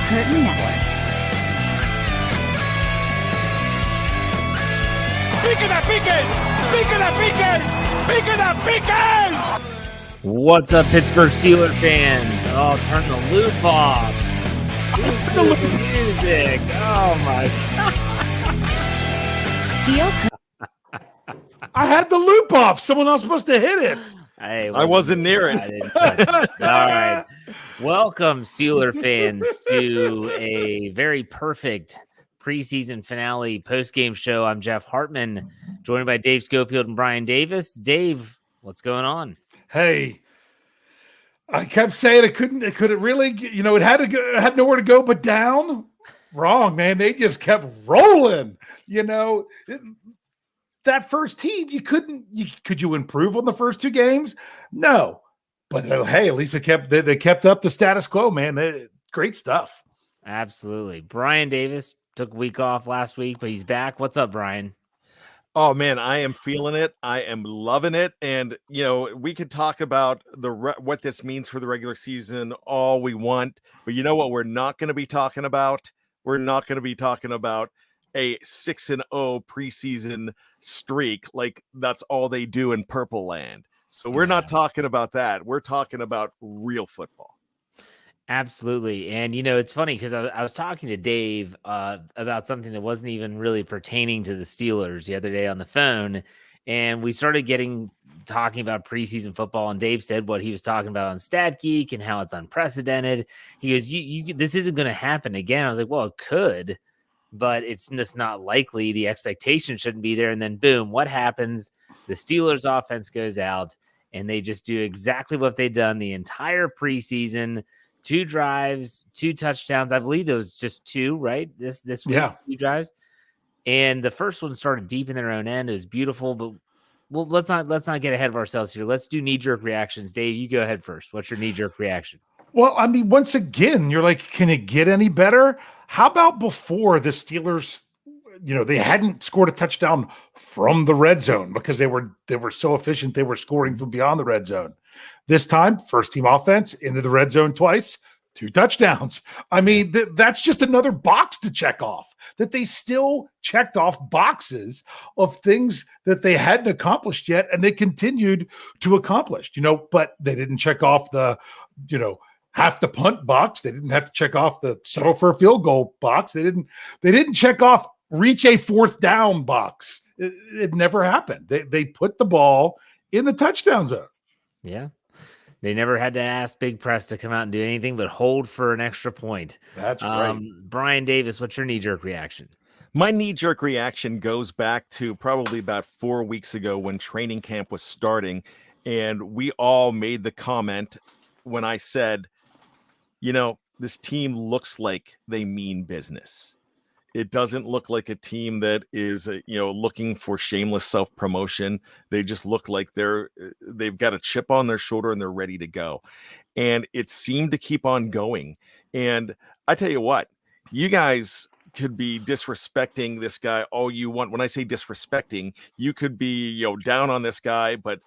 Curtain Network. What's up, Pittsburgh Steelers fans? Oh, turn the loop off. The music. Oh my God. I had the loop off. Someone else must have hit it. I wasn't near it. I didn't touch it. All right. Welcome, Steeler fans, to a very perfect preseason finale postgame show. I'm Jeff Hartman, joined by Dave Schofield and Bryan Davis. Dave, what's going on? Hey, I kept saying it couldn't really, it had nowhere to go but down. Wrong, man. They just kept rolling. That first team, could you improve on the first two games? No. But hey, at least they kept up the status quo, man. Great stuff. Absolutely. Bryan Davis took a week off last week, but he's back. What's up, Bryan? Oh man, I am feeling it. I am loving it. And we could talk about what this means for the regular season all we want, but you know what we're not going to be talking about? We're not going to be talking about a 6-0 preseason streak like that's all they do in Purple Land. So we're not talking about that. We're talking about real football. Absolutely. And, it's funny because I was talking to Dave about something that wasn't even really pertaining to the Steelers the other day on the phone. And we started talking about preseason football. And Dave said what he was talking about on Stat Geek and how it's unprecedented. He goes, this isn't going to happen again. I was like, well, it could, but it's just not likely. The expectation shouldn't be there. And then boom, what happens? The Steelers offense goes out and they just do exactly what they've done the entire preseason. 2 drives, 2 touchdowns. I believe there was just 2, right? This week, yeah. 2 drives. And the first one started deep in their own end. It was beautiful, but let's not get ahead of ourselves here. Let's do knee-jerk reactions. Dave, you go ahead first. What's your knee-jerk reaction? Well, I mean, once again, you're like, can it get any better? How about before the Steelers, they hadn't scored a touchdown from the red zone because they were so efficient. They were scoring from beyond the red zone. This time, first team offense into the red zone twice, 2 touchdowns. I mean, that's just another box to check off, that they still checked off boxes of things that they hadn't accomplished yet. And they continued to accomplish, but they didn't check off the, have to punt box. They didn't have to check off the settle for a field goal box. They didn't check off reach a 4th down box. It never happened. They put the ball in the touchdown zone. Yeah. They never had to ask Big Press to come out and do anything but hold for an extra point. That's right. Bryan Davis, what's your knee-jerk reaction? My knee-jerk reaction goes back to probably about 4 weeks ago when training camp was starting, and we all made the comment when I said, this team looks like they mean business. It doesn't look like a team that is, looking for shameless self-promotion. They just look like they've got a chip on their shoulder and they're ready to go. And it seemed to keep on going. And I tell you what, you guys could be disrespecting this guy all you want. When I say disrespecting, you could be, down on this guy, but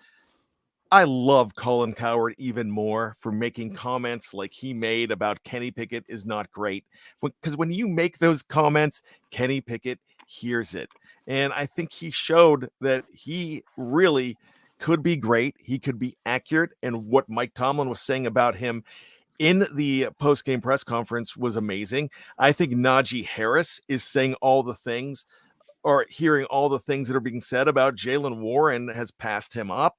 I love Colin Cowherd even more for making comments like he made about Kenny Pickett is not great. Because when you make those comments, Kenny Pickett hears it. And I think he showed that he really could be great. He could be accurate. And what Mike Tomlin was saying about him in the post-game press conference was amazing. I think Najee Harris is saying all the things or hearing all the things that are being said about Jaylen Warren has passed him up.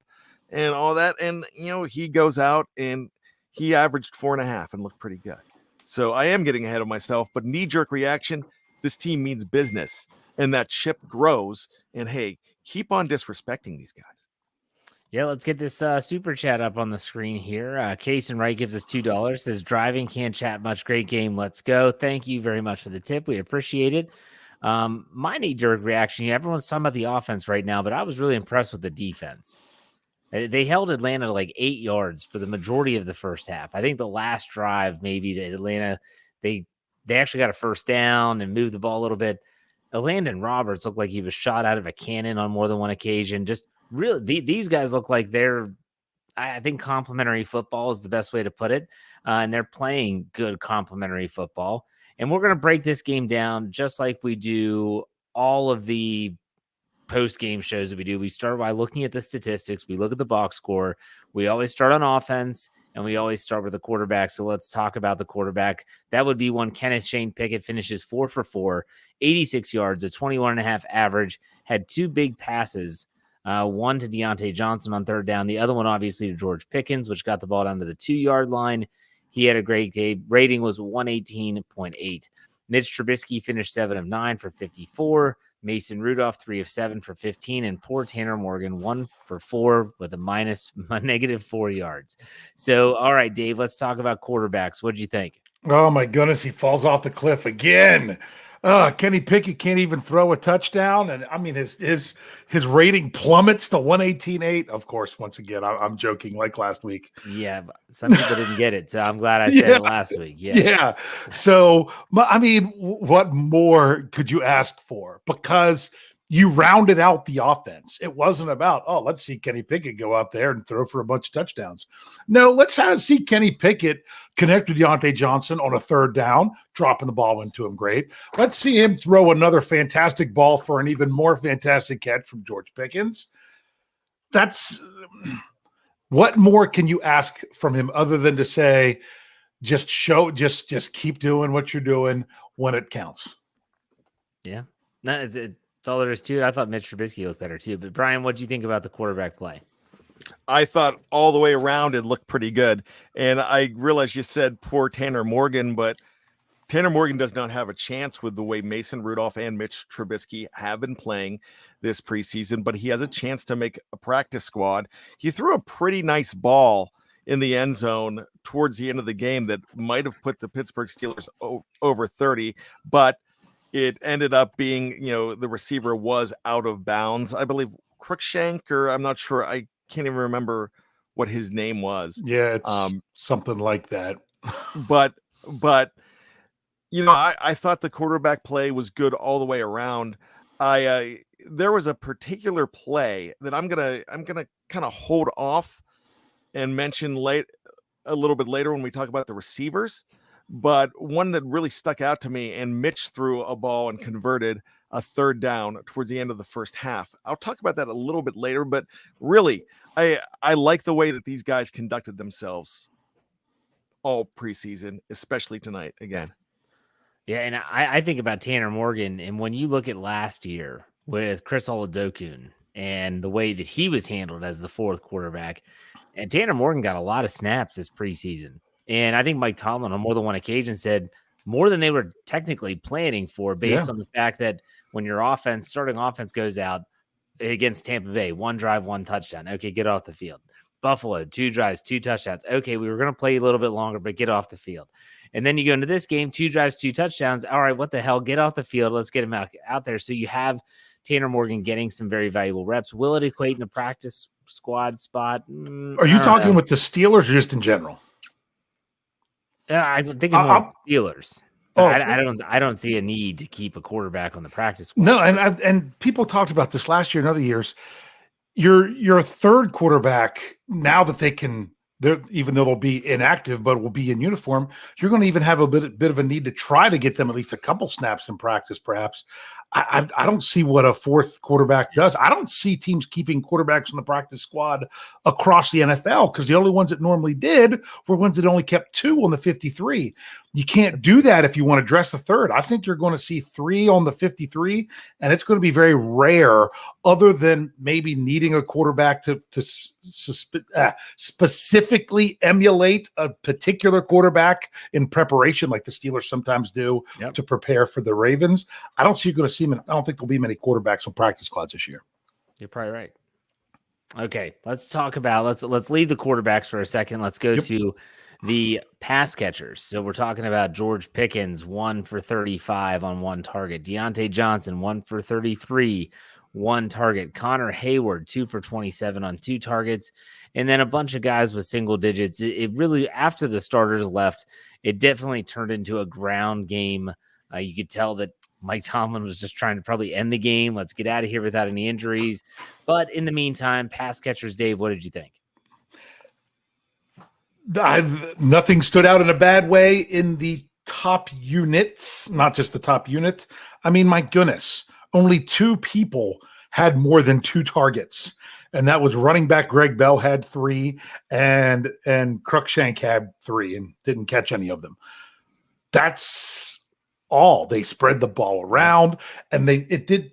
And all that. And, he goes out and he averaged 4.5 and looked pretty good. So I am getting ahead of myself, but knee-jerk reaction, this team means business. And that chip grows. And, hey, keep on disrespecting these guys. Yeah, let's get this super chat up on the screen here. Case and Wright gives us $2. Says, driving, can't chat much. Great game. Let's go. Thank you very much for the tip. We appreciate it. My knee-jerk reaction, everyone's talking about the offense right now, but I was really impressed with the defense. They held Atlanta to like 8 yards for the majority of the first half. I think the last drive, maybe that Atlanta, they actually got a first down and moved the ball a little bit. Landon Roberts looked like he was shot out of a cannon on more than one occasion. Just really, these guys look like they're, I think, complementary football is the best way to put it. and they're playing good complementary football. And we're going to break this game down just like we do all of the post-game shows that we do. We start by looking at the statistics. We look at the box score. We always start on offense, and we always start with the quarterback. So let's talk about the quarterback. That would be one Kenneth Shane Pickett finishes 4 for 4, 86 yards, a 21.5 average, had 2 big passes, one to Deontay Johnson on third down, the other one obviously to George Pickens, which got the ball down to the 2-yard line. He had a great game. Rating was 118.8. Mitch Trubisky finished 7 of 9 for 54. Mason Rudolph, 3 of 7 for 15, and poor Tanner Morgan, 1 for 4 with a negative 4 yards. So, all right, Dave, let's talk about quarterbacks. What did you think? Oh my goodness, he falls off the cliff again. Kenny Pickett can't even throw a touchdown, and I mean his rating plummets to 118.8. Of course, once again, I'm joking, like last week. Yeah, some people didn't get it, so I'm glad I said it last week. Yeah. So I mean, what more could you ask for? Because you rounded out the offense. It wasn't about, oh, let's see Kenny Pickett go out there and throw for a bunch of touchdowns. No, let's see Kenny Pickett connect with Deontay Johnson on a third down, dropping the ball into him. Great. Let's see him throw another fantastic ball for an even more fantastic catch from George Pickens. That's what more can you ask from him other than to say, just keep doing what you're doing when it counts. Yeah. No, that's all there is to it. I thought Mitch Trubisky looked better too. But Bryan, what do you think about the quarterback play? I thought all the way around it looked pretty good. And I realize you said poor Tanner Morgan, but Tanner Morgan does not have a chance with the way Mason Rudolph and Mitch Trubisky have been playing this preseason, but he has a chance to make a practice squad. He threw a pretty nice ball in the end zone towards the end of the game that might have put the Pittsburgh Steelers over 30, but it ended up being, the receiver was out of bounds. I believe Cruikshank, or I'm not sure. I can't even remember what his name was. Yeah, it's something like that. but I thought the quarterback play was good all the way around. There was a particular play that I'm gonna kind of hold off and mention a little bit later when we talk about the receivers. But one that really stuck out to me, and Mitch threw a ball and converted a third down towards the end of the first half. I'll talk about that a little bit later, but really, I like the way that these guys conducted themselves all preseason, especially tonight again. Yeah, and I think about Tanner Morgan, and when you look at last year with Chris Oladokun and the way that he was handled as the fourth quarterback, and Tanner Morgan got a lot of snaps this preseason. And I think Mike Tomlin on more than one occasion said more than they were technically planning for, based on the fact that when your starting offense goes out against Tampa Bay, 1 drive, 1 touchdown. Okay, get off the field. Buffalo, 2 drives, 2 touchdowns. Okay, we were going to play a little bit longer, but get off the field. And then you go into this game, 2 drives, 2 touchdowns. All right, what the hell? Get off the field. Let's get him out there. So you have Tanner Morgan getting some very valuable reps. Will it equate in a practice squad spot? Are you talking with the Steelers or just in general? I'm thinking more Steelers. I don't see a need to keep a quarterback on the practice squad. No, and people talked about this last year and other years. Your third quarterback, now that even though they'll be inactive, but will be in uniform, you're going to even have a bit of a need to try to get them at least a couple snaps in practice, perhaps. I don't see what a fourth quarterback does. I don't see teams keeping quarterbacks on the practice squad across the NFL, because the only ones that normally did were ones that only kept 2 on the 53. You can't do that if you want to dress the third. I think you're going to see 3 on the 53, and it's going to be very rare, other than maybe needing a quarterback to specifically emulate a particular quarterback in preparation, like the Steelers sometimes do to prepare for the Ravens. I don't see you going to see. I don't think there'll be many quarterbacks on practice squads this year. You're probably right. Okay, let's talk about let's leave the quarterbacks for a second. Let's go to the pass catchers. So we're talking about George Pickens, 1 for 35 on 1 target. Deontay Johnson, 1 for 33, 1 target. Connor Hayward, 2 for 27 on 2 targets. And then a bunch of guys with single digits. It really, after the starters left, it definitely turned into a ground game. You could tell that Mike Tomlin was just trying to probably end the game. Let's get out of here without any injuries. But in the meantime, pass catchers, Dave, what did you think? Nothing stood out in a bad way in the top units, not just the top unit. I mean, my goodness, only 2 people had more than 2 targets, and that was running back Greg Bell had 3, and Cruikshank had 3 and didn't catch any of them. That's all. They spread the ball around, and the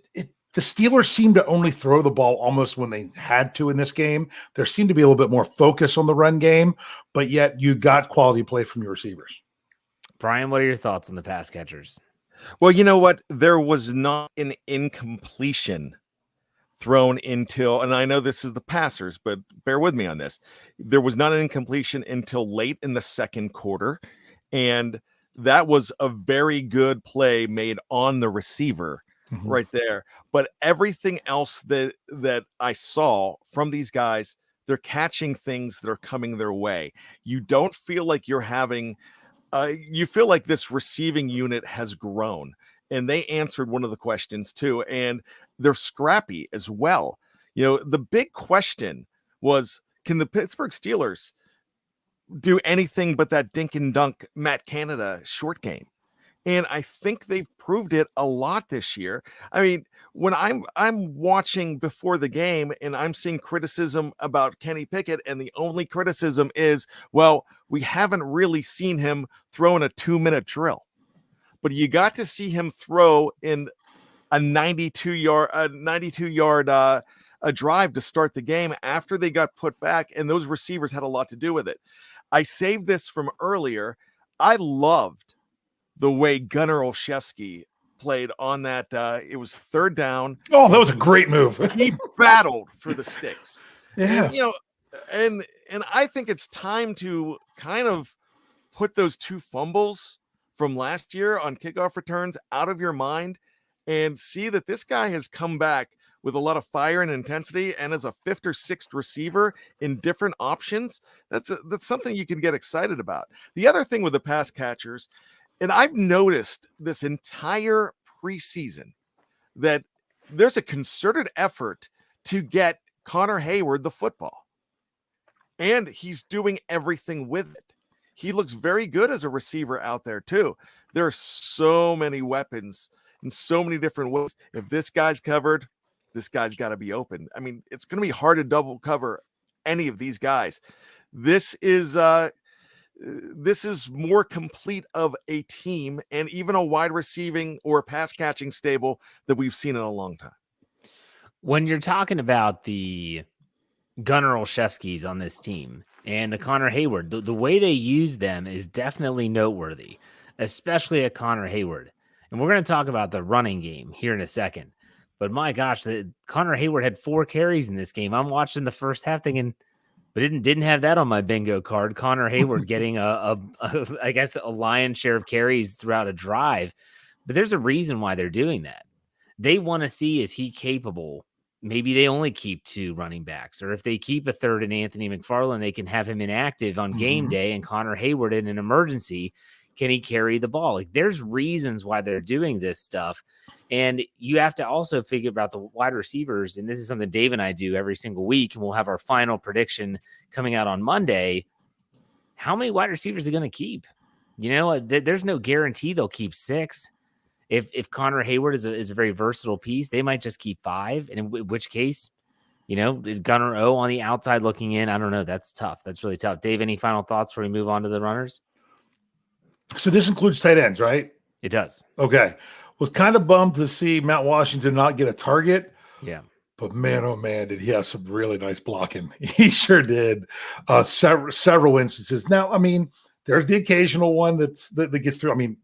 Steelers seemed to only throw the ball almost when they had to in this game. There seemed to be a little bit more focus on the run game, but yet you got quality play from your receivers. Bryan, what are your thoughts on the pass catchers? Well, you know what? There was not an incompletion thrown until, and I know this is the passers, but bear with me on this. There was not an incompletion until late in the second quarter, and that was a very good play made on the receiver. Right there. But everything else that I saw from these guys, they're catching things that are coming their way. You don't feel like you're having you feel like this receiving unit has grown, and they answered one of the questions too, and they're scrappy as well. You know, the big question was, can the Pittsburgh Steelers do anything but that dink and dunk Matt Canada short game? And I think they've proved it a lot this year. I mean, when I'm watching before the game and I'm seeing criticism about Kenny Pickett, and the only criticism is, well, we haven't really seen him throw in a 2-minute drill. But you got to see him throw in a 92-yard a drive to start the game after they got put back, and those receivers had a lot to do with it. I saved this from earlier. I loved the way Gunnar Olszewski played on that. It was 3rd down. Oh, that was a great move. He battled for the sticks. Yeah. And, you know, and I think it's time to kind of put those 2 fumbles from last year on kickoff returns out of your mind and see that this guy has come back with a lot of fire and intensity, and as a 5th or 6th receiver in different options, that's something you can get excited about. The other thing with the pass catchers, and I've noticed this entire preseason that there's a concerted effort to get Connor Hayward the football. And he's doing everything with it. He looks very good as a receiver out there too. There are so many weapons in so many different ways. If this guy's covered, this guy's got to be open. I mean, it's going to be hard to double cover any of these guys. This is more complete of a team and even a wide receiving or pass catching stable that we've seen in a long time. When you're talking about the Gunnar Olszewskis on this team and the Connor Hayward, the way they use them is definitely noteworthy, especially at Connor Hayward. And we're going to talk about the running game here in a second. But my gosh, Connor Hayward had 4 carries in this game. I'm watching the first half thinking, but didn't have that on my bingo card. Connor Hayward getting I guess a lion's share of carries throughout a drive. But there's a reason why they're doing that. They want to see, is he capable? Maybe they only keep 2 running backs, or if they keep a 3rd in Anthony McFarland, they can have him inactive on game day, and Connor Hayward in an emergency, can he carry the ball? Like, there's reasons why they're doing this stuff. And you have to also figure about the wide receivers. And this is something Dave and I do every single week. And we'll have our final prediction coming out on Monday. How many wide receivers are going to keep? You know, there's no guarantee they'll keep 6. If Connor Hayward is a very versatile piece, they might just keep 5. And in which case, you know, is Gunnar O on the outside looking in? I don't know. That's tough. That's really tough. Dave, any final thoughts before we move on to the runners? So this includes tight ends, right? It does. Okay. Was kind of bummed to see Matt Washington not get a target. Yeah. But man, oh man, did he have some really nice blocking. He sure did. Several instances. Now, I mean, there's the occasional one that gets through. I mean,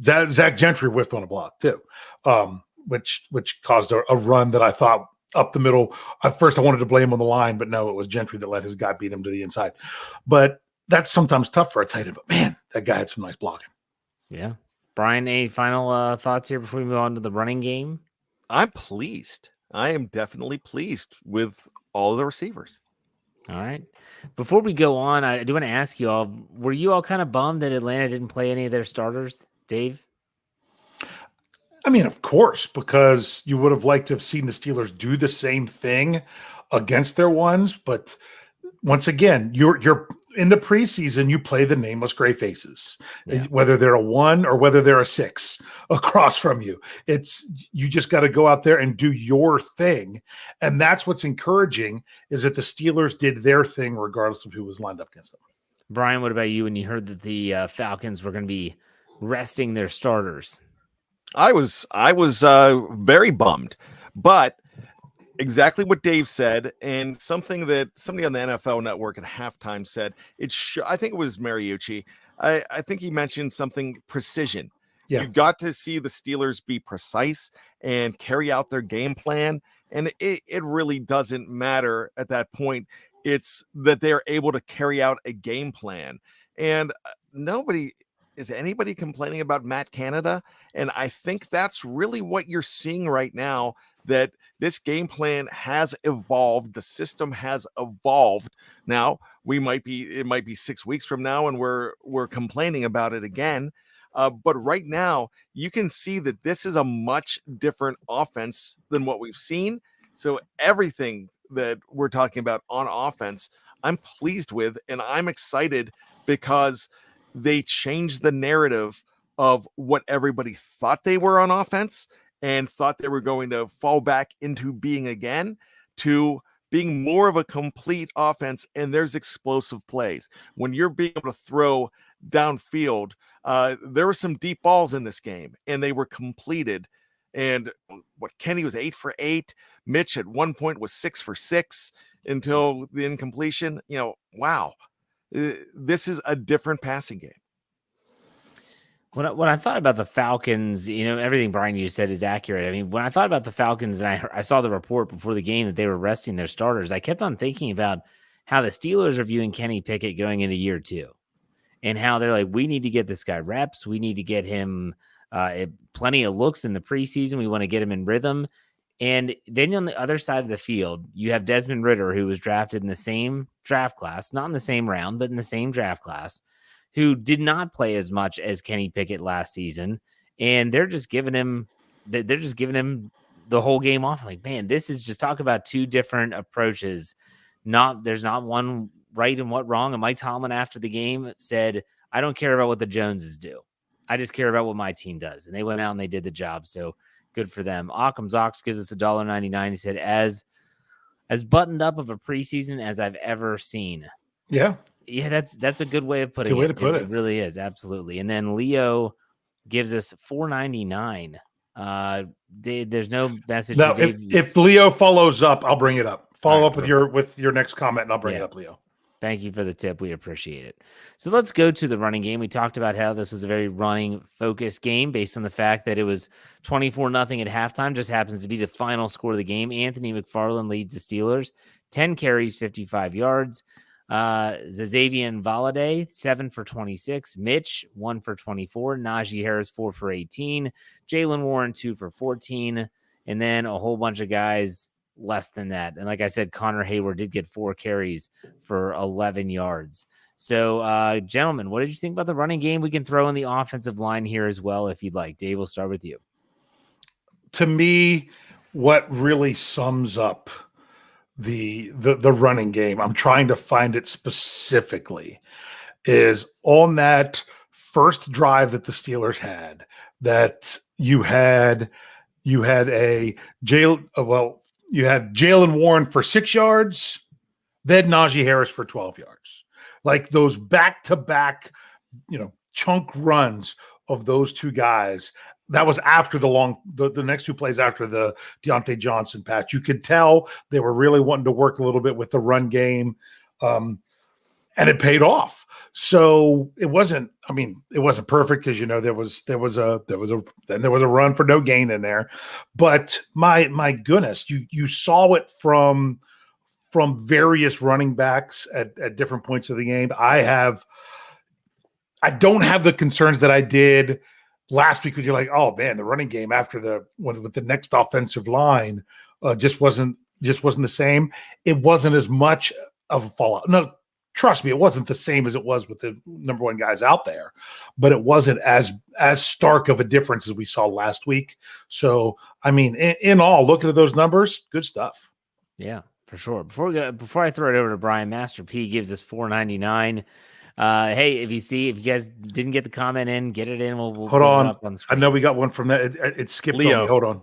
Zach Gentry whiffed on a block too, which caused a run that I thought up the middle. At first I wanted to blame on the line, but no, it was Gentry that let his guy beat him to the inside. But that's sometimes tough for a tight end. But man, that guy had some nice blocking. Yeah. Bryan, any final thoughts here before we move on to the running game? I'm pleased. I am definitely pleased with all the receivers. All right. Before we go on, I do want to ask you all, were you all kind of bummed that Atlanta didn't play any of their starters, Dave? I mean, of course, because you would have liked to have seen the Steelers do the same thing against their ones. But once again, you're in the preseason, you play the nameless gray faces, Yeah. whether they're a 1 or whether they're a 6 across from you. You just got to go out there and do your thing. And that's what's encouraging, is that the Steelers did their thing regardless of who was lined up against them. Bryan, what about you when you heard that the Falcons were going to be resting their starters? I was very bummed, but exactly what Dave said, and something that somebody on the NFL Network at halftime said. I think it was Mariucci. I think he mentioned something precision. Yeah. You got to see the Steelers be precise and carry out their game plan, and it really doesn't matter at that point. It's that they're able to carry out a game plan, and is anybody complaining about Matt Canada? And I think that's really what you're seeing right now, that this game plan has evolved. The system has evolved. Now it might be 6 weeks from now and we're complaining about it again. But right now you can see that this is a much different offense than what we've seen. So everything that we're talking about on offense, I'm pleased with, and I'm excited because they changed the narrative of what everybody thought they were on offense and thought they were going to fall back into being again, to being more of a complete offense. And there's explosive plays. When you're being able to throw downfield, there were some deep balls in this game and they were completed. And Kenny was 8 for 8. Mitch at one point was 6 for 6 until the incompletion. Wow. This is a different passing game. When I thought about the Falcons, everything Bryan you said is accurate. I mean, when I thought about the Falcons and I saw the report before the game that they were resting their starters, I kept on thinking about how the Steelers are viewing Kenny Pickett going into year 2 and how they're like, we need to get this guy reps. We need to get him plenty of looks in the preseason. We want to get him in rhythm. And then on the other side of the field, you have Desmond Ridder, who was drafted in the same draft class, not in the same round, but in the same draft class, who did not play as much as Kenny Pickett last season. And they're just giving him the whole game off. I'm like, man, this is just talk about two different approaches. There's not one right and what wrong. And Mike Tomlin after the game said, I don't care about what the Joneses do. I just care about what my team does. And they went out and they did the job. So good for them. Occam's Ox gives us $1.99. He said, as buttoned up of a preseason as I've ever seen. Yeah. Yeah, that's a good way of putting it. It really is. Absolutely. And then Leo gives us $4.99. There's no message. Now, if Leo follows up, I'll bring it up. Follow up with your next comment, and I'll bring it up, Leo. Thank you for the tip. We appreciate it. So let's go to the running game. We talked about how this was a very running-focused game based on the fact that it was 24-0 at halftime. Just happens to be the final score of the game. Anthony McFarland leads the Steelers. 10 carries, 55 yards. Xavier Valade, 7 for 26. Mitch, 1 for 24. Najee Harris, 4 for 18. Jaylen Warren, 2 for 14. And then a whole bunch of guys less than that. And like I said, Connor Hayward did get 4 carries for 11 yards. So, gentlemen, what did you think about the running game? We can throw in the offensive line here as well if you'd like. Dave, we'll start with you. To me, what really sums up the running game, I'm trying to find it specifically, is on that first drive that the Steelers had, that you had Jaylen Warren for 6 yards, then Najee Harris for 12 yards. Like those back-to-back, chunk runs of those two guys. That was after the next 2 plays after the Deontay Johnson patch. You could tell they were really wanting to work a little bit with the run game, and it paid off. So it wasn't perfect because there was a run for no gain in there, but my goodness, you saw it from various running backs at different points of the game. I don't have the concerns that I did last week when you're like, oh man, the running game after with the next offensive line just wasn't the same. It wasn't as much of a fallout. No, trust me, it wasn't the same as it was with the number 1 guys out there, but it wasn't as stark of a difference as we saw last week. So, I mean, in all, looking at those numbers, good stuff. Yeah, For sure. Before I throw it over to Bryan, Master P gives us $4.99. Hey, if you guys didn't get the comment in, get it in. We'll Hold get it on. up on the I screen. know we got one from that. It skipped on Leo. me. Hold on.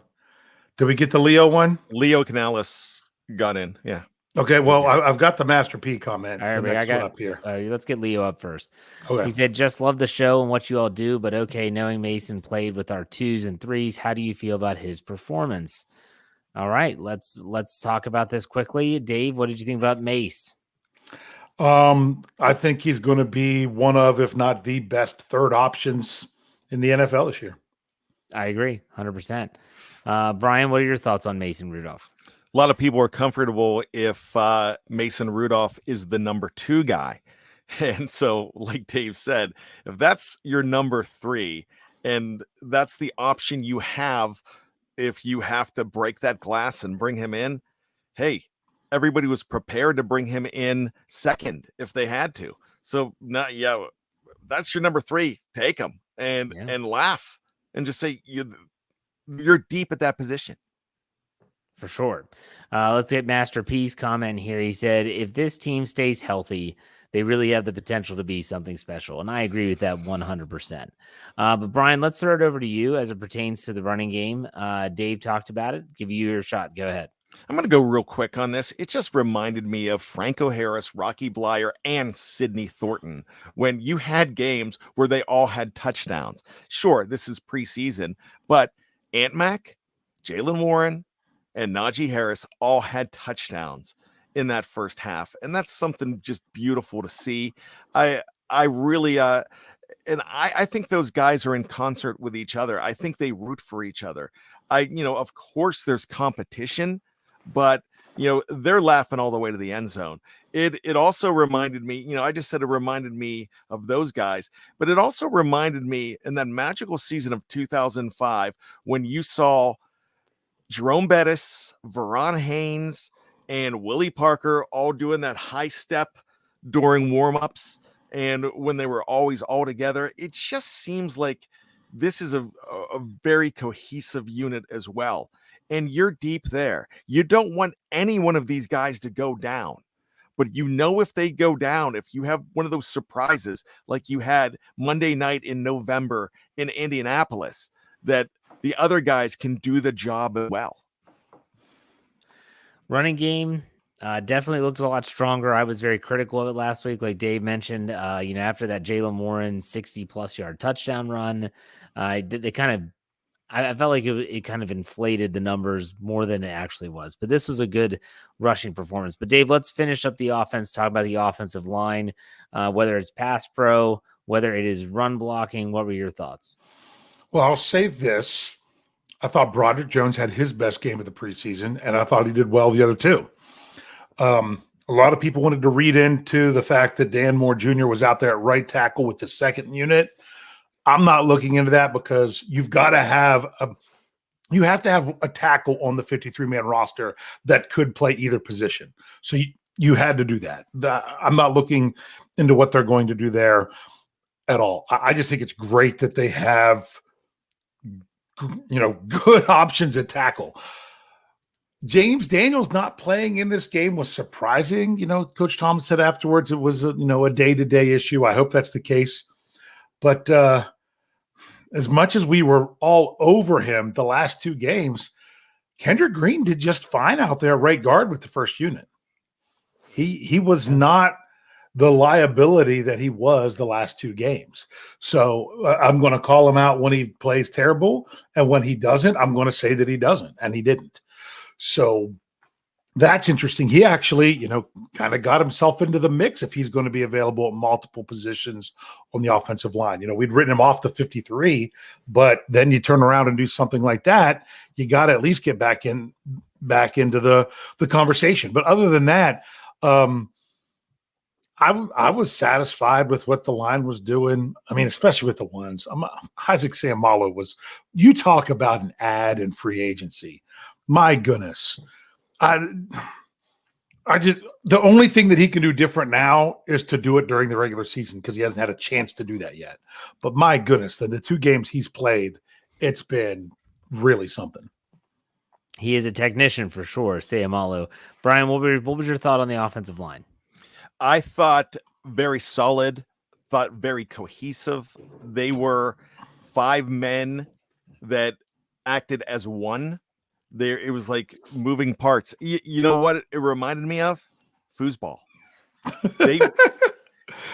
Did we get the Leo one? Leo Canales got in. Yeah. Okay. Well, Okay. I've got the Master P comment. All right, The next one up here. Let's get Leo up first. Okay. He said, just love the show and what you all do, but okay, knowing Mason played with our 2s and 3s, how do you feel about his performance? All right, let's talk about this quickly. Dave, what did you think about Mace? I think he's going to be one of, if not the best third options in the NFL this year. I agree, 100%. Bryan, what are your thoughts on Mason Rudolph? A lot of people are comfortable if Mason Rudolph is the number 2 guy. And so, like Dave said, if that's your number 3 and that's the option you have, if you have to break that glass and bring him in, hey, everybody was prepared to bring him in second if they had to. So that's your number 3. Take him and laugh and just say you're deep at that position. For sure. Let's get Master P's comment here. He said, if this team stays healthy, they really have the potential to be something special. And I agree with that 100%. But Bryan, let's throw it over to you as it pertains to the running game. Dave talked about it. Give you your shot. Go ahead. I'm going to go real quick on this. It just reminded me of Franco Harris, Rocky Blyer, and Sidney Thornton when you had games where they all had touchdowns. Sure, this is preseason, but Ant Mac, Jaylen Warren, and Najee Harris all had touchdowns in that first half. And that's something just beautiful to see. I really, and I think those guys are in concert with each other. I think they root for each other. Of course there's competition, but they're laughing all the way to the end zone. It also reminded me, I just said it reminded me of those guys, but it also reminded me in that magical season of 2005 when you saw Jerome Bettis, Veron Haynes, and Willie Parker all doing that high step during warmups, and when they were always all together. It just seems like this is a very cohesive unit as well. And you're deep there. You don't want any one of these guys to go down. But if they go down, if you have one of those surprises like you had Monday night in November in Indianapolis, that the other guys can do the job as well. Running game definitely looked a lot stronger. I was very critical of it last week. Like Dave mentioned, after that Jaylen Warren 60-plus yard touchdown run, I felt like it kind of inflated the numbers more than it actually was. But this was a good rushing performance. But Dave, let's finish up the offense, talk about the offensive line, whether it's pass pro, whether it is run blocking. What were your thoughts? Well, I'll say this. I thought Broderick Jones had his best game of the preseason, and I thought he did well the other two. A lot of people wanted to read into the fact that Dan Moore Jr. was out there at right tackle with the second unit. I'm not looking into that because you have to have a tackle on the 53-man roster that could play either position. So you had to do that. I'm not looking into what they're going to do there at all. I just think it's great that they have good options at tackle. James Daniels not playing in this game was surprising. Coach Tomlin said afterwards it was a day-to-day issue. I hope that's the case. But as much as we were all over him the last two games, Kendrick Green did just fine out there right guard with the first unit. He was not the liability that he was the last two games. So I'm going to call him out when he plays terrible, and when he doesn't, I'm going to say that he doesn't, and he didn't. So that's interesting. He actually, kind of got himself into the mix if he's going to be available at multiple positions on the offensive line. We'd written him off the 53, but then you turn around and do something like that, you got to at least get back into the conversation. But other than that, I was satisfied with what the line was doing. I mean, especially with the ones. Isaac Seumalo you talk about an ad in free agency. My goodness. The only thing that he can do different now is to do it during the regular season because he hasn't had a chance to do that yet. But my goodness, the two games he's played, it's been really something. He is a technician for sure, Sayamalo. Bryan, what was your thought on the offensive line? I thought very solid, thought very cohesive. They were 5 men that acted as one. There, it was like moving parts. You know what it reminded me of? Foosball.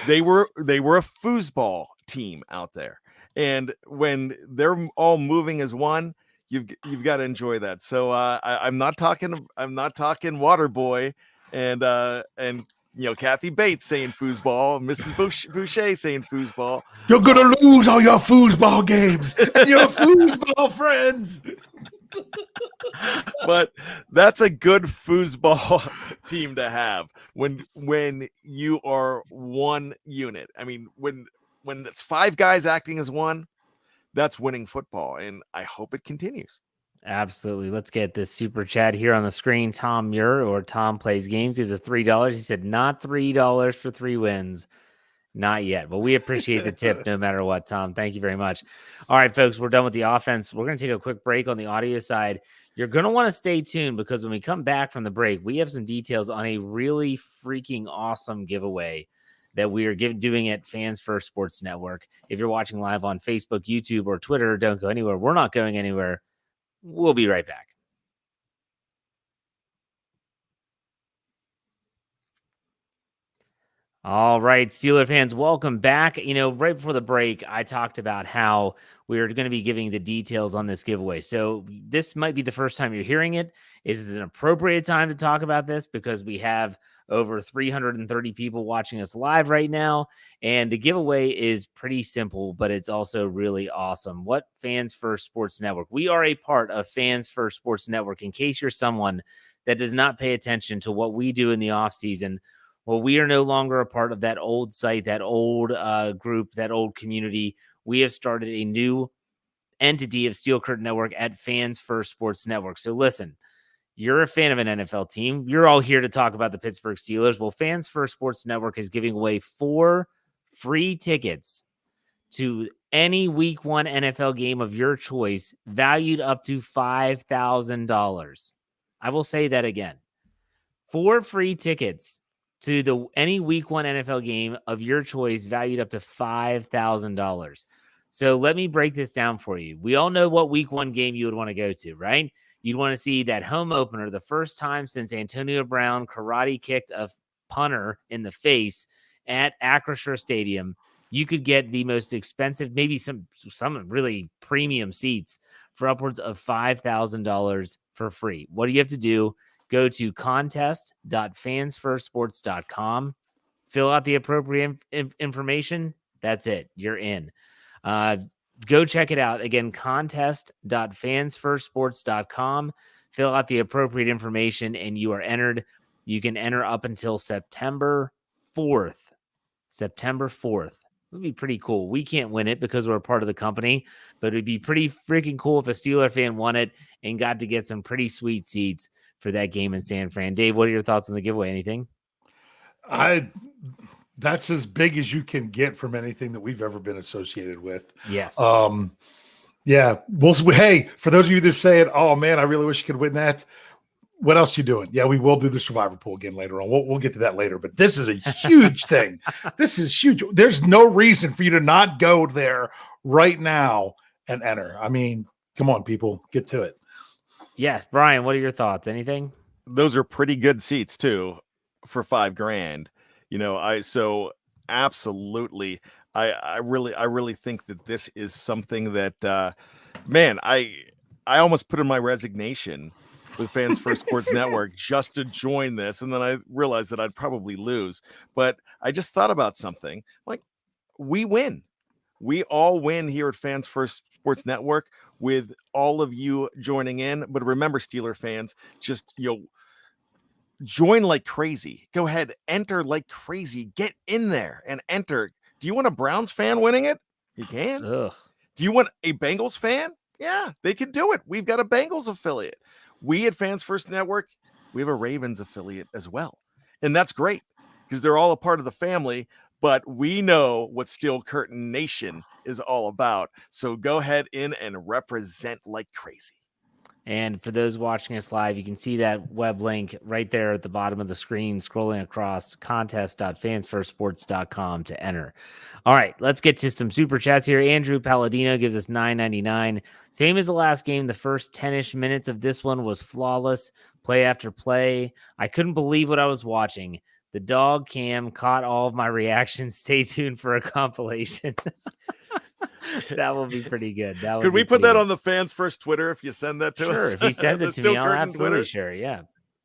They were a foosball team out there, and when they're all moving as one, you've got to enjoy that. So I'm not talking water boy and Kathy Bates saying foosball, Mrs. Boucher saying foosball. You're gonna lose all your foosball games and your foosball friends. But that's a good foosball team to have when you are one unit. I mean, when it's 5 guys acting as one, that's winning football, and I hope it continues. Absolutely. Let's get this super chat here on the screen. Tom Muir, or Tom Plays Games, gives a $3. He said, not $3 for 3 wins. Not yet. But we appreciate the tip no matter what, Tom. Thank you very much. All right, folks, we're done with the offense. We're going to take a quick break on the audio side. You're going to want to stay tuned because when we come back from the break, we have some details on a really freaking awesome giveaway that we are doing at Fans First Sports Network. If you're watching live on Facebook, YouTube, or Twitter, don't go anywhere. We're not going anywhere. We'll be right back. All right, Steeler fans, welcome back. Right before the break, I talked about how we're going to be giving the details on this giveaway. So this might be the first time you're hearing it. This is an appropriate time to talk about this because we have over 330 people watching us live right now. And the giveaway is pretty simple, but it's also really awesome. What Fans First Sports Network? We are a part of Fans First Sports Network. In case you're someone that does not pay attention to what we do in the offseason, well, we are no longer a part of that old site, that old group, that old community. We have started a new entity of Steel Curtain Network at Fans First Sports Network. So listen, you're a fan of an NFL team. You're all here to talk about the Pittsburgh Steelers. Well, Fans First Sports Network is giving away 4 free tickets to any Week 1 NFL game of your choice, valued up to $5,000. I will say that again. 4 free tickets to any Week 1 NFL game of your choice, valued up to $5,000. So let me break this down for you. We all know what Week 1 game you would want to go to, right? You'd want to see that home opener, the first time since Antonio Brown karate kicked a punter in the face at Acrisure Stadium. You could get the most expensive, maybe some really premium seats for upwards of $5,000 for free. What do you have to do? Go to contest.fansfirstsports.com, fill out the appropriate information. That's it. You're in. Go check it out. Again, contest.fansfirstsports.com. Fill out the appropriate information, and you are entered. You can enter up until September 4th. September 4th. It would be pretty cool. We can't win it because we're a part of the company, but it would be pretty freaking cool if a Steeler fan won it and got to get some pretty sweet seats for that game in San Fran. Dave, what are your thoughts on the giveaway? Anything? That's as big as you can get from anything that we've ever been associated with. Yes. Yeah. Hey, for those of you that say it, oh man, I really wish you could win that. What else you doing? Yeah, we will do the survivor pool again later on. We'll get to that later, but this is a huge thing. This is huge. There's no reason for you to not go there right now and enter. I mean, come on, people, get to it. Yes. Bryan, what are your thoughts? Anything? Those are pretty good seats too for $5,000. So absolutely. I really think that this is something that, man, I almost put in my resignation with Fans First Sports Network just to join this. And then I realized that I'd probably lose, but I just thought about something like we win. We all win here at Fans First Sports Network with all of you joining in. But remember, Steeler fans, just, join like crazy. Go ahead, enter like crazy. Get in there and enter. Do you want a Browns fan winning it? You can. Ugh. Do you want a Bengals fan? Yeah, they can do it. We've got a Bengals affiliate. We at Fans First Network, we have a Ravens affiliate as well. And that's great because they're all a part of the family, but we know what Steel Curtain Nation is all about. So go ahead in and represent like crazy. And for those watching us live, you can see that web link right there at the bottom of the screen, scrolling across contest.fansfirstsports.com to enter. All right, let's get to some super chats here. Andrew Palladino gives us $9.99. Same as the last game. The first 10-ish minutes of this one was flawless, play after play. I couldn't believe what I was watching. The dog cam caught all of my reactions. Stay tuned for a compilation. That will be pretty good. Could we put that on the Fans First Twitter if you send that to us? Sure, if he sends it to me, I'll absolutely share. Yeah,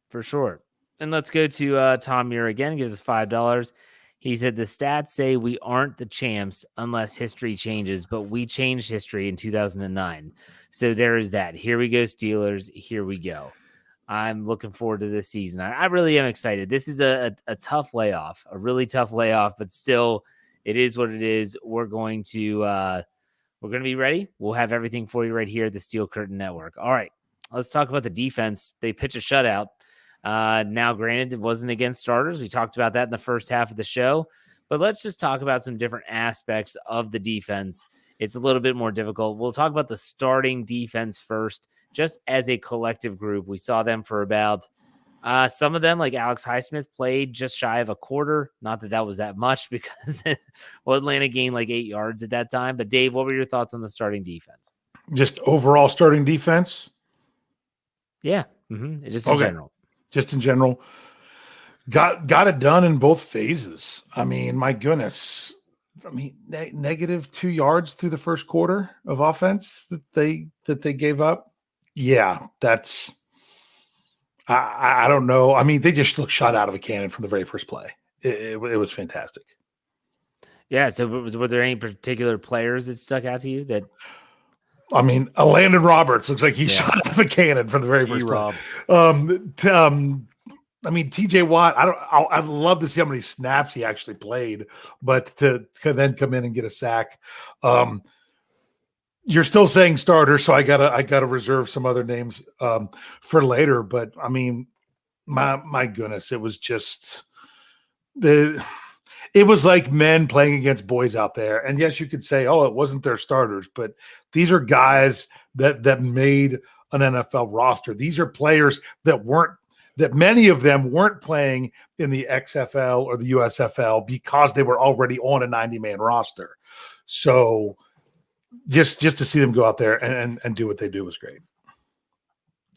for sure. And let's go to Tom Muir again. Gives us $5. He said the stats say we aren't the champs unless history changes, but we changed history in 2009. So there is that. Here we go, Steelers. Here we go. I'm looking forward to this season. I really am excited. This is a tough layoff, a really tough layoff, but still, it is what it is. We're going to be ready. We'll have everything for you right here at the Steel Curtain Network. All right, let's talk about the defense. They pitch a shutout. Now, granted, it wasn't against starters. We talked about that in the first half of the show, but let's just talk about some different aspects of the defense. It's a little bit more difficult. We'll talk about the starting defense first, just as a collective group. We saw them for about some of them, like Alex Highsmith, played just shy of a quarter. Not that was that much because Atlanta gained like 8 yards at that time. But Dave, what were your thoughts on the starting defense? Just overall starting defense? Yeah, just in general. Just in general. Got it done in both phases. I mean, my goodness. I mean, negative 2 yards through the first quarter of offense that they gave up. Yeah, that's I don't know. I mean, they just looked shot out of a cannon from the very first play. It was fantastic. Yeah. So were there any particular players that stuck out to you that? I mean, Landon Roberts looks like he shot out of a cannon from the very first play. I mean, TJ Watt, I'd love to see how many snaps he actually played, but to then come in and get a sack. You're still saying starter, so I gotta reserve some other names for later. But I mean, my goodness, it was just it was like men playing against boys out there. And yes, you could say, oh, it wasn't their starters, but these are guys that made an NFL roster. These are players that many of them weren't playing in the XFL or the USFL because they were already on a 90-man roster. So just to see them go out there and do what they do was great.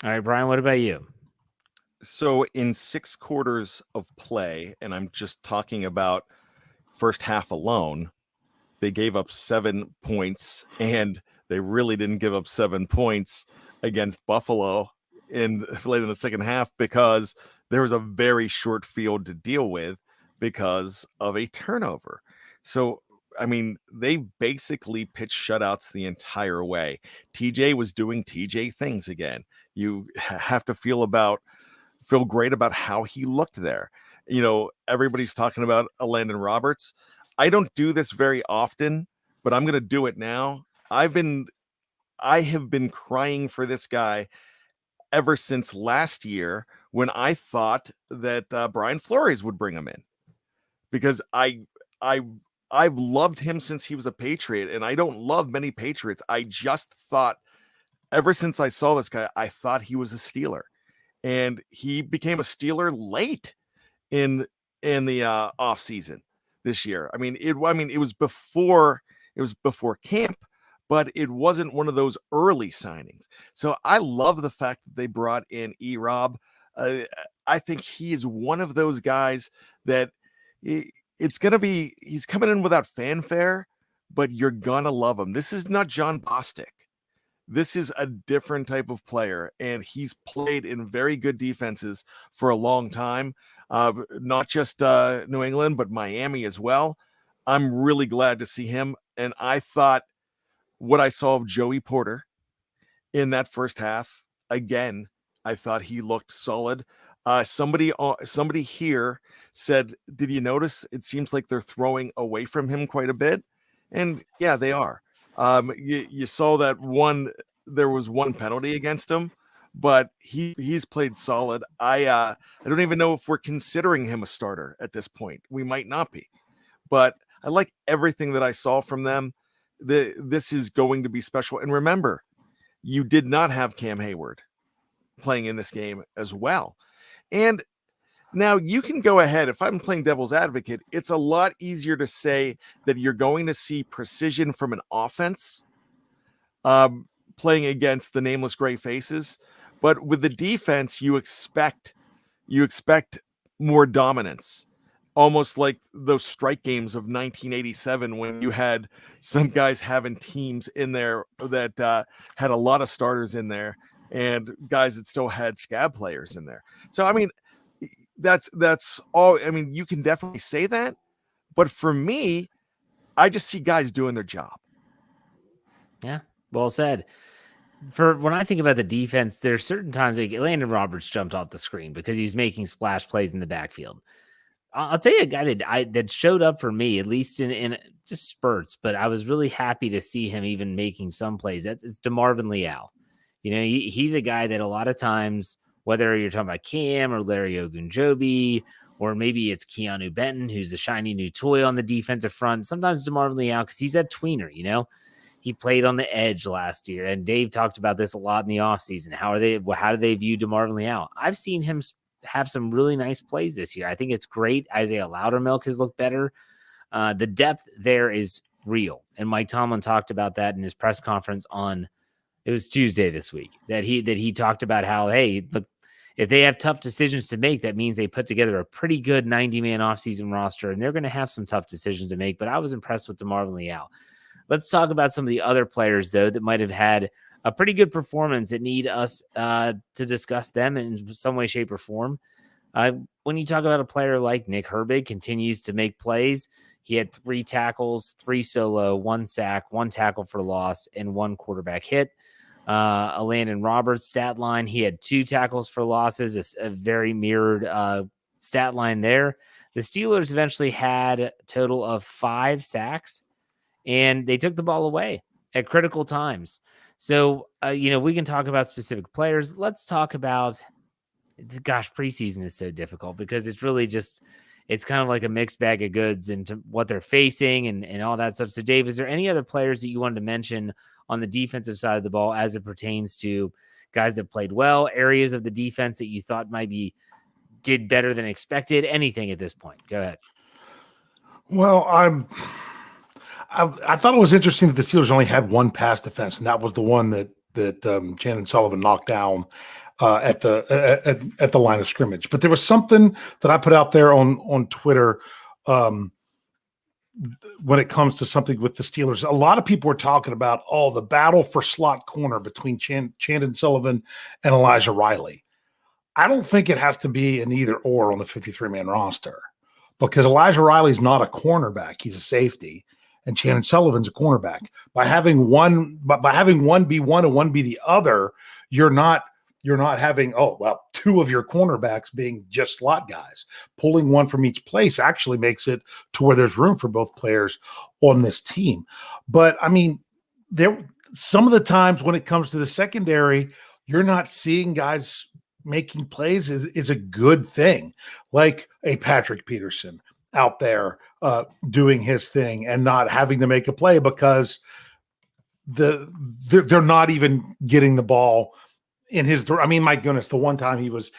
All right, Brian, what about you? So in 6 quarters of play, and I'm just talking about first half alone, they gave up 7 points, and they really didn't give up 7 points against Buffalo late in the second half because there was a very short field to deal with because of a turnover. So, I mean, they basically pitched shutouts the entire way. TJ was doing TJ things again. You have to feel great about how he looked there. You know, everybody's talking about Landon Roberts. I don't do this very often, but I'm going to do it now. I have been crying for this guy ever since last year when I thought that Brian Flores would bring him in, because I've loved him since he was a Patriot, and I don't love many Patriots. I just thought ever since I saw this guy, I thought he was a Steeler, and he became a Steeler late in the off season this year. I mean, it was before camp, but it wasn't one of those early signings. So I love the fact that they brought in E-Rob. I think he is one of those guys that he's coming in without fanfare, but you're going to love him. This is not John Bostic. This is a different type of player, and he's played in very good defenses for a long time, not just New England, but Miami as well. I'm really glad to see him, and I thought what I saw of Joey Porter in that first half, again, I thought he looked solid. Somebody here said, did you notice it seems like they're throwing away from him quite a bit? And yeah, they are. You saw that there was one penalty against him, but he's played solid. I don't even know if we're considering him a starter at this point. We might not be, but I like everything that I saw from them. This is going to be special. And remember, you did not have Cam Hayward playing in this game as well. And now you can go ahead. If I'm playing devil's advocate, it's a lot easier to say that you're going to see precision from an offense playing against the nameless gray faces. But with the defense, you expect more dominance, almost like those strike games of 1987 when you had some guys having teams in there that had a lot of starters in there and guys that still had scab players in there. So, I mean, that's all. I mean, you can definitely say that, but for me, I just see guys doing their job. Yeah, well said. For when I think about the defense, there's certain times like Landon Roberts jumped off the screen because he's making splash plays in the backfield. I'll tell you a guy that showed up for me, at least in just spurts, but I was really happy to see him even making some plays. It's DeMarvin Leal. You know, he's a guy that a lot of times, whether you're talking about Cam or Larry Ogunjobi, or maybe it's Keanu Benton, who's a shiny new toy on the defensive front. Sometimes DeMarvin Leal, because he's a tweener, you know. He played on the edge last year, and Dave talked about this a lot in the offseason. How do they view DeMarvin Leal? I've seen him have some really nice plays this year. I think it's great. Isaiah Loudermilk has looked better. The depth there is real, and Mike Tomlin talked about that in his press conference it was Tuesday this week, that he talked about how, hey, look, if they have tough decisions to make, that means they put together a pretty good 90-man offseason roster, and they're going to have some tough decisions to make. But I was impressed with DeMarvin Leal. Let's talk about some of the other players, though, that might have had a pretty good performance that need us to discuss them in some way, shape, or form. When you talk about a player like Nick Herbig, continues to make plays. He had 3 tackles, 3 solo, 1 sack, 1 tackle for loss, and 1 quarterback hit. A Landon Roberts stat line, he had 2 tackles for losses, a very mirrored stat line there. The Steelers eventually had a total of 5 sacks, and they took the ball away at critical times. So, we can talk about specific players. Let's talk about, preseason is so difficult because it's really just, it's kind of like a mixed bag of goods into what they're facing and all that stuff. So, Dave, is there any other players that you wanted to mention on the defensive side of the ball as it pertains to guys that played well, areas of the defense that you thought did better than expected, anything at this point? Go ahead. Well, I thought it was interesting that the Steelers only had 1 pass defense, and that was the one that Shannon Sullivan knocked down at the line of scrimmage. But there was something that I put out there on Twitter when it comes to something with the Steelers. A lot of people were talking about the battle for slot corner between Shannon Sullivan and Elijah Riley. I don't think it has to be an either or on the 53-man roster, because Elijah Riley's not a cornerback; he's a safety. And Shannon Sullivan's a cornerback. By having one be one and one be the other, you're not having 2 of your cornerbacks being just slot guys. Pulling one from each place actually makes it to where there's room for both players on this team. But I mean, some of the times when it comes to the secondary, you're not seeing guys making plays is a good thing, like a Patrick Peterson out there doing his thing and not having to make a play because they're not even getting the ball in his. I mean, my goodness, the one time it was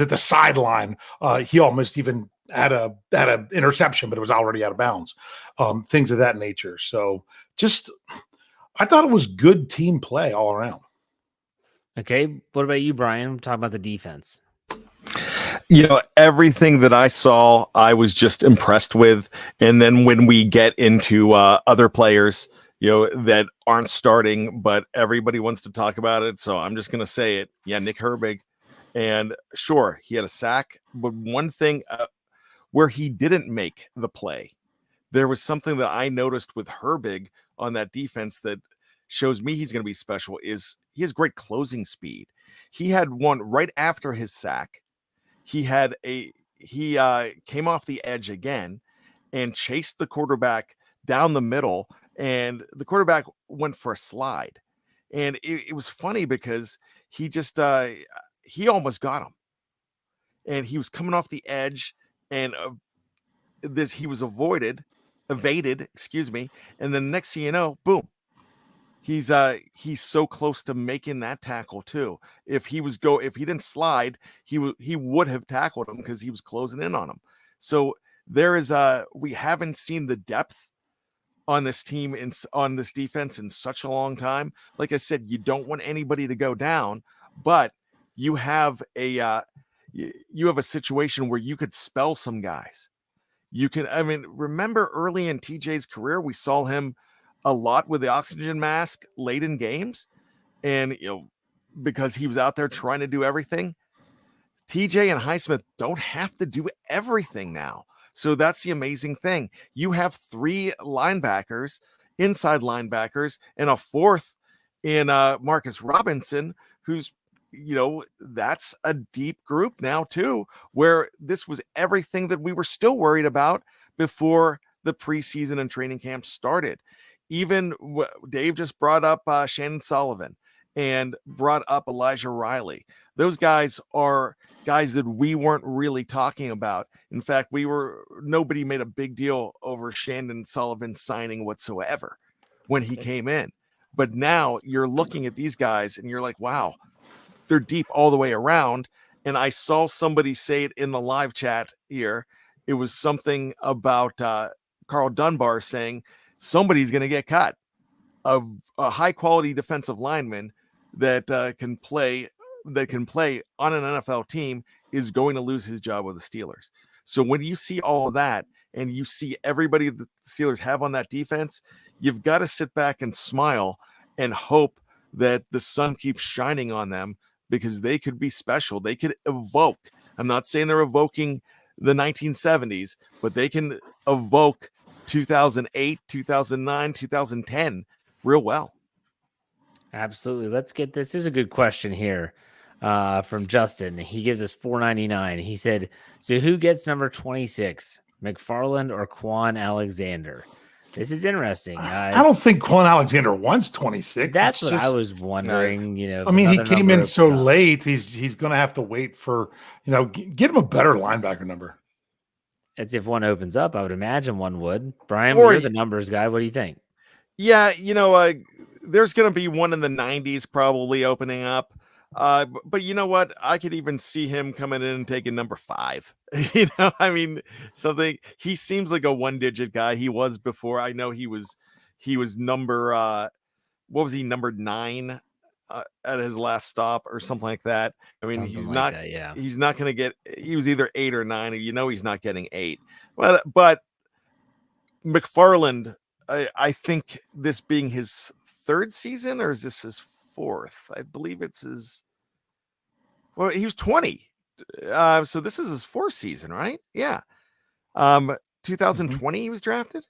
at the sideline. He almost even had a interception, but it was already out of bounds. Things of that nature. So I thought it was good team play all around. Okay, what about you, Brian? Talk about the defense. Everything that I saw, I was just impressed with. And then when we get into other players, that aren't starting, but everybody wants to talk about it, so I'm just going to say it. Yeah, Nick Herbig. And sure, he had a sack, but one thing where he didn't make the play, there was something that I noticed with Herbig on that defense that shows me he's going to be special, is he has great closing speed. He had one right after his sack. He came off the edge again and chased the quarterback down the middle, and the quarterback went for a slide. And it was funny because he just he almost got him, and he was coming off the edge, and he was evaded, excuse me. And then next thing you know, boom, He's so close to making that tackle too. If he didn't slide, he would have tackled him because he was closing in on him. So there is we haven't seen the depth on this team on this defense in such a long time. Like I said, you don't want anybody to go down, but you have a situation where you could spell some guys. Remember early in TJ's career, we saw him a lot with the oxygen mask late in games, and because he was out there trying to do everything. TJ and Highsmith don't have to do everything now. So that's the amazing thing. You have 3 linebackers, inside linebackers, and a 4th in Marcus Robinson, who's, that's a deep group now too, where this was everything that we were still worried about before the preseason and training camp started. Even Dave just brought up Shannon Sullivan and brought up Elijah Riley. Those guys are guys that we weren't really talking about. In fact, nobody made a big deal over Shannon Sullivan signing whatsoever when he came in. But now you're looking at these guys and you're like, wow, they're deep all the way around. And I saw somebody say it in the live chat here. It was something about Carl Dunbar saying somebody's going to get cut. Of a high quality defensive lineman that can play on an NFL team is going to lose his job with the Steelers. So when you see all of that and you see everybody the Steelers have on that defense, you've got to sit back and smile and hope that the sun keeps shining on them, because they could be special. They could evoke. I'm not saying they're evoking the 1970s, but they can evoke 2008, 2009, 2010 real well. Absolutely. Let's get this. Is a good question here from Justin. He gives us $4.99. He said, so who gets number 26, McFarland or Quan Alexander? This is interesting. I don't think Quan Alexander wants 26. That's what I was wondering. He came in so late. He's going to have to wait for, get him a better linebacker number. It's if one opens up, I would imagine one would. Brian, you're the numbers guy. What do you think? Yeah, there's going to be one in the 90s probably opening up. But you know what? I could even see him coming in and taking number 5. Something. He seems like a 1-digit guy. He was before. I know he was number what was he, number 9 at his last stop or something like that. He's not going to get. He was either 8 or 9. He's not getting 8. But McFarland, I think this being his 3rd season, or is this his 4th? I believe it's his. Well, he was 20. So this is his 4th season, right? Yeah. 2020 he was drafted?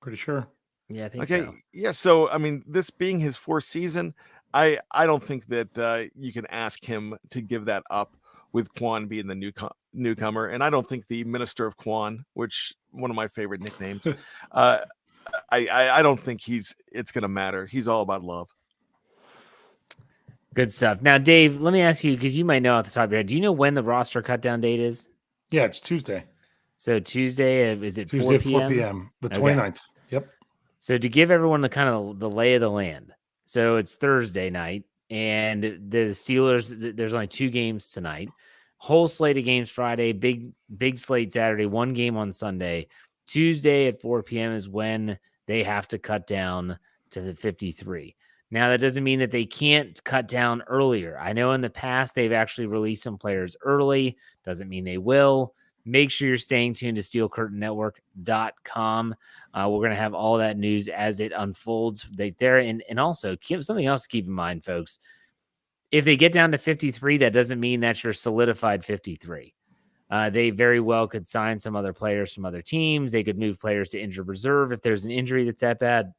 Pretty sure. Yeah, I think so. Yeah, so this being his 4th season, I don't think that you can ask him to give that up with Quan being the newcomer. And I don't think the Minister of Quan, which one of my favorite nicknames, I don't think it's going to matter. He's all about love. Good stuff. Now, Dave, let me ask you, because you might know off the top of your head, do you know when the roster cut down date is? Yeah, it's Tuesday. So Tuesday, is it 4 p.m.? 4 p.m., the 29th. Yep. So to give everyone the kind of the lay of the land. So it's Thursday night, and the Steelers, there's only 2 games tonight. Whole slate of games Friday, big slate Saturday, 1 game on Sunday. Tuesday at 4 p.m. is when they have to cut down to the 53. Now, that doesn't mean that they can't cut down earlier. I know in the past they've actually released some players early. Doesn't mean they will. Make sure you're staying tuned to SteelCurtainNetwork.com. We're going to have all that news as it unfolds there. And also, something else to keep in mind, folks. If they get down to 53, that doesn't mean that's your solidified 53. They very well could sign some other players from other teams. They could move players to injured reserve if there's an injury that's that bad.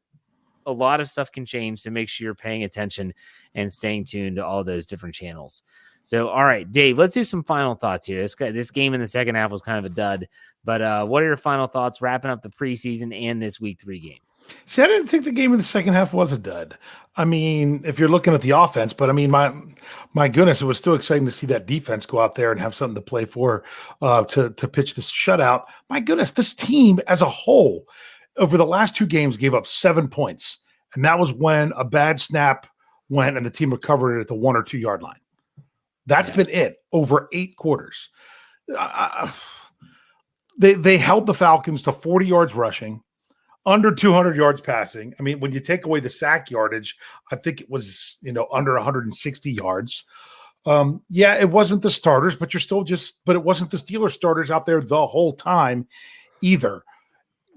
A lot of stuff can change, so make sure you're paying attention and staying tuned to all those different channels. So, all right, Dave, let's do some final thoughts here. This game in the second half was kind of a dud, but what are your final thoughts wrapping up the preseason and this week 3 game? See, I didn't think the game in the second half was a dud. If you're looking at the offense, but my goodness, it was still exciting to see that defense go out there and have something to play for, to pitch this shutout. My goodness, this team as a whole over the last 2 games gave up 7 points. And that was when a bad snap went and the team recovered it at the 1 or 2 yard line. That's been it over 8 quarters. They held the Falcons to 40 yards rushing, under 200 yards passing. I mean, when you take away the sack yardage, I think it was, under 160 yards. It wasn't the starters, but it wasn't the Steelers starters out there the whole time either.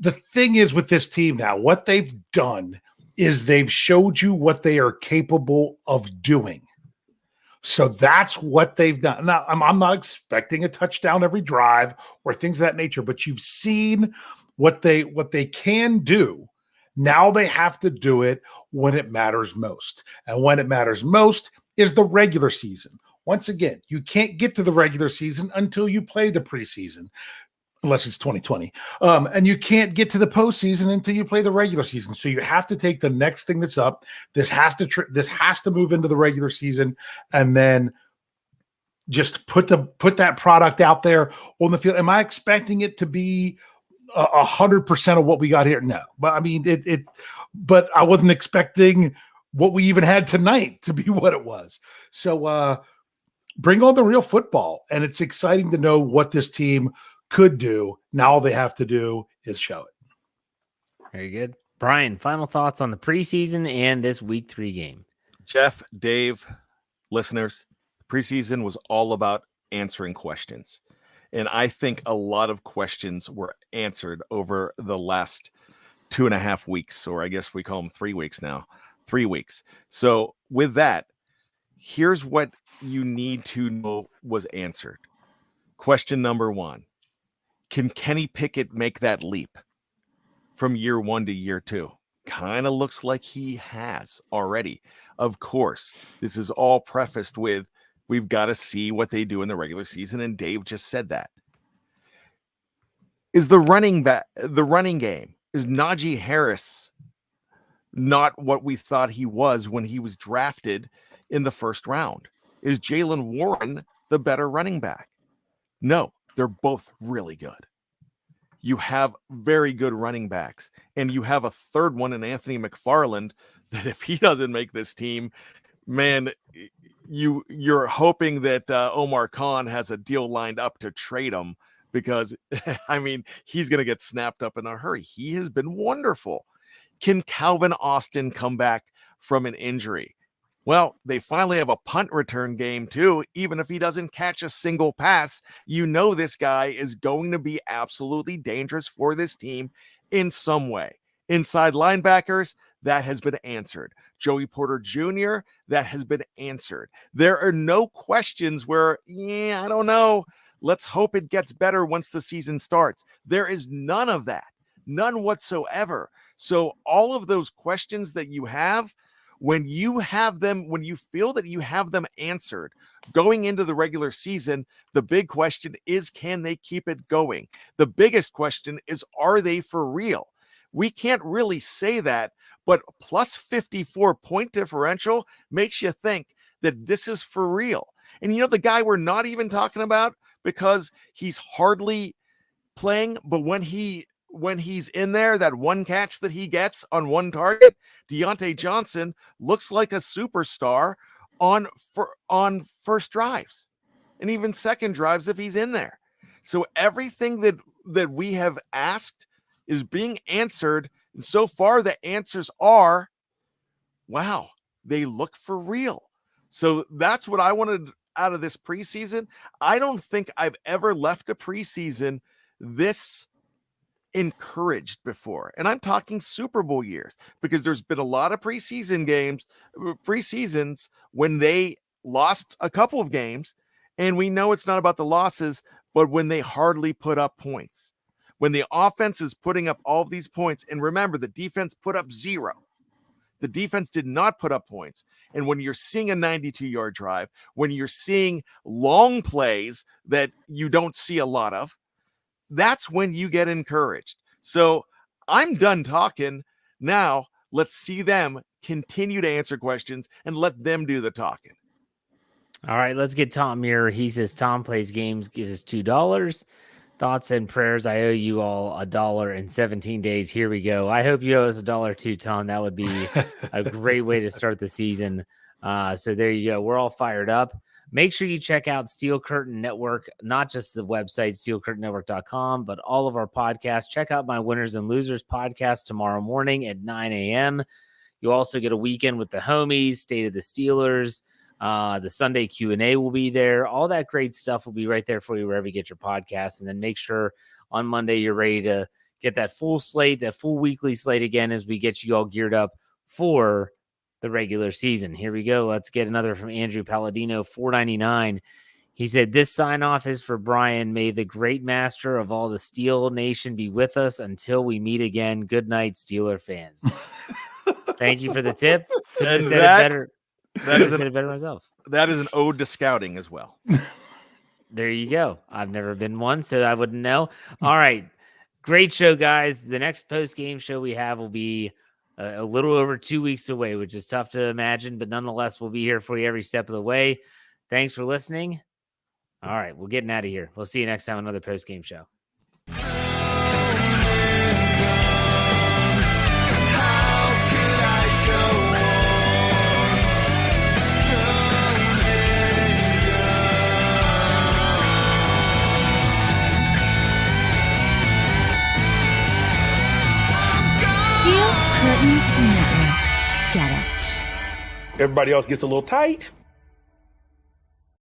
The thing is with this team now, what they've done is they've showed you what they are capable of doing. So that's what they've done. Now, I'm not expecting a touchdown every drive or things of that nature, but you've seen what they can do. Now they have to do it when it matters most. And when it matters most is the regular season. Once again, you can't get to the regular season until you play the preseason, unless it's 2020. And you can't get to the postseason until you play the regular season. So you have to take the next thing that's up. This has to move into the regular season, and then just put that product out there on the field. Am I expecting it to be 100% of what we got here? No, but I mean but I wasn't expecting what we even had tonight to be what it was. So bring on the real football, and it's exciting to know what this team could do. Now all they have to do is show it. Very good. Bryan, final thoughts on the preseason and this week 3 game. Jeff, Dave, listeners, preseason was all about answering questions. And I think a lot of questions were answered over the last 2.5 weeks, or I guess we call them 3 weeks now. 3 weeks. So with that, here's what you need to know was answered. Question number 1. Can Kenny Pickett make that leap from year 1 to year 2? Kind of looks like he has already. Of course, this is all prefaced with we've got to see what they do in the regular season, and Dave just said that. Is the running game, is Najee Harris not what we thought he was when he was drafted in the first round? Is Jaylen Warren the better running back? No. They're both really good. You have very good running backs, and you have a third one in Anthony McFarland that if he doesn't make this team, man, you're hoping that Omar Khan has a deal lined up to trade him, because, I mean, he's going to get snapped up in a hurry. He has been wonderful. Can Calvin Austin come back from an injury? Well, they finally have a punt return game too. Even if he doesn't catch a single pass, you know this guy is going to be absolutely dangerous for this team in some way. Inside linebackers, that has been answered. Joey Porter Jr., that has been answered. There are no questions where, I don't know. Let's hope it gets better once the season starts. There is none of that. None whatsoever. So all of those questions that you have, when you feel that you have them answered going into the regular season, the big question is, can they keep it going? The biggest question is, are they for real? We can't really say that, but plus 54 point differential makes you think that this is for real. And the guy we're not even talking about because he's hardly playing, but when he's in there, that one catch that he gets on one target, Deontay Johnson looks like a superstar on first drives and even second drives if he's in there. So everything that we have asked is being answered. And so far the answers are, wow, they look for real. So that's what I wanted out of this preseason. I don't think I've ever left a preseason this encouraged before. And I'm talking Super Bowl years, because there's been a lot of preseasons when they lost a couple of games, and we know it's not about the losses, but when they hardly put up points. When the offense is putting up all of these points, and remember, the defense put up 0. The defense did not put up points. And when you're seeing a 92-yard drive, when you're seeing long plays that you don't see a lot of, that's when you get encouraged. So I'm done talking. Now let's see them continue to answer questions and let them do the talking. All right, let's get Tom here. He says Tom plays games, gives us $2. Thoughts and prayers. I owe you all $1 in 17 days. Here we go. I hope you owe us $1 too, Tom. That would be a great way to start the season. So there you go. We're all fired up. Make sure you check out Steel Curtain Network, not just the website, steelcurtainnetwork.com, but all of our podcasts. Check out my Winners and Losers podcast tomorrow morning at 9 a.m. You'll also get a weekend with the homies, State of the Steelers. The Sunday Q&A will be there. All that great stuff will be right there for you wherever you get your podcasts. And then make sure on Monday you're ready to get that full slate, that full weekly slate again as we get you all geared up for the regular season. Here we go. Let's get another from Andrew Palladino, $4.99. He said, this sign-off is for Bryan. May the great master of all the Steel Nation be with us until we meet again. Good night, Steeler fans. Thank you for the tip. Couldn't have said it better. That is it better myself. That is an ode to scouting as well. There you go. I've never been one, so I wouldn't know. All right. Great show, guys. The next post-game show we have will be a little over 2 weeks away, which is tough to imagine, but nonetheless, we'll be here for you every step of the way. Thanks for listening. All right. We're getting out of here. We'll see you next time on another post-game show. Curtain Network. Get it. Everybody else gets a little tight.